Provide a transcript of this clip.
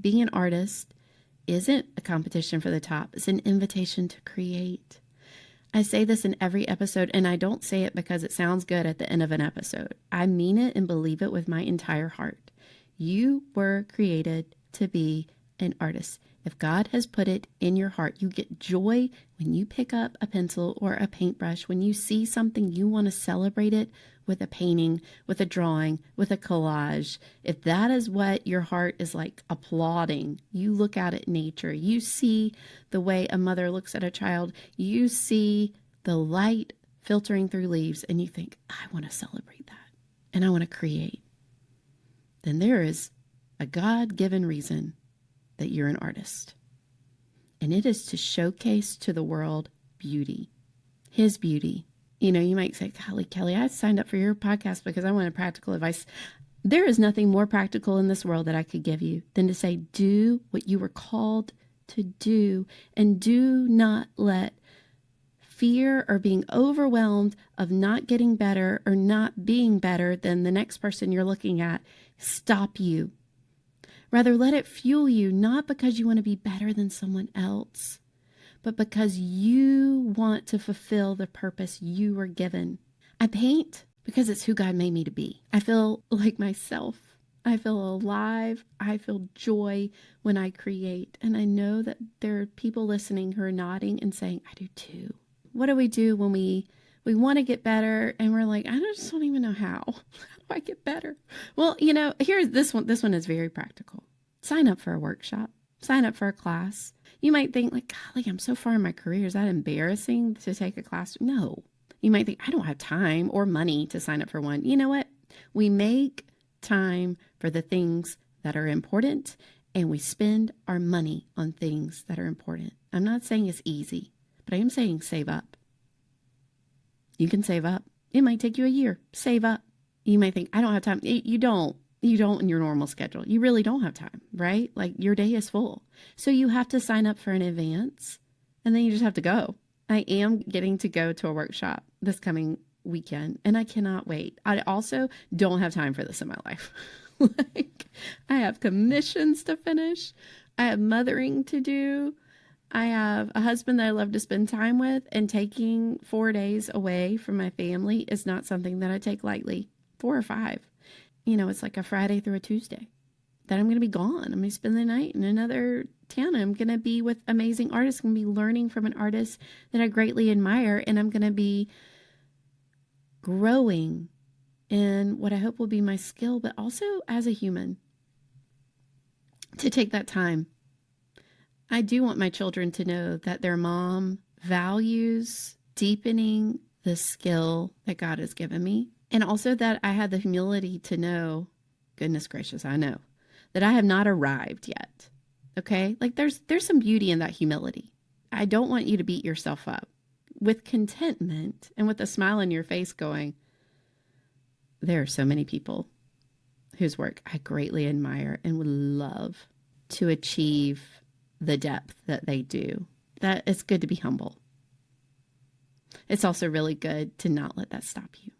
Being an artist isn't a competition for the top. It's an invitation to create. I say this in every episode, and I don't say it because it sounds good at the end of an episode. I mean it and believe it with my entire heart. You were created to be an artist. If God has put it in your heart, you get joy when you pick up a pencil or a paintbrush. When you see something, you want to celebrate it with a painting, with a drawing, with a collage. If that is what your heart is like applauding, you look out at nature, you see the way a mother looks at a child, you see the light filtering through leaves, and you think, I want to celebrate that, and I want to create. Then there is a God-given reason that you're an artist. And it is to showcase to the world beauty, His beauty. You know, you might say, golly, Kelly, I signed up for your podcast because I wanted practical advice. There is nothing more practical in this world that I could give you than to say, do what you were called to do, and do not let fear or being overwhelmed of not getting better or not being better than the next person you're looking at stop you. Rather, let it fuel you, not because you want to be better than someone else, but because you want to fulfill the purpose you were given. I paint because it's who God made me to be. I feel like myself. I feel alive. I feel joy when I create. And I know that there are people listening who are nodding and saying, I do too. What do we do when we want to get better and we're like, I just don't even know how. How do I get better? Well, you know, here's this one. This one is very practical. Sign up for a workshop. Sign up for a class. You might think like, golly, I'm so far in my career. Is that embarrassing to take a class? No. You might think, I don't have time or money to sign up for one. You know what? We make time for the things that are important, and we spend our money on things that are important. I'm not saying it's easy, but I am saying save up. You can save up. It might take you a year. Save up. You might think, I don't have time. You don't. You don't in your normal schedule. You really don't have time, right? Like your day is full. So you have to sign up for an advance, and then you just have to go. I am getting to go to a workshop this coming weekend, and I cannot wait. I also don't have time for this in my life. Like, I have commissions to finish. I have mothering to do. I have a husband that I love to spend time with, and taking 4 days away from my family is not something that I take lightly. 4 or 5. You know, it's like a Friday through a Tuesday that I'm going to be gone. I'm going to spend the night in another town. I'm going to be with amazing artists. I'm going to be learning from an artist that I greatly admire. And I'm going to be growing in what I hope will be my skill, but also as a human, to take that time. I do want my children to know that their mom values deepening the skill that God has given me. And also that I have the humility to know, goodness gracious, I know, that I have not arrived yet. Okay? Like there's some beauty in that humility. I don't want you to beat yourself up. With contentment and with a smile on your face going, there are so many people whose work I greatly admire and would love to achieve the depth that they do. That it's good to be humble. It's also really good to not let that stop you.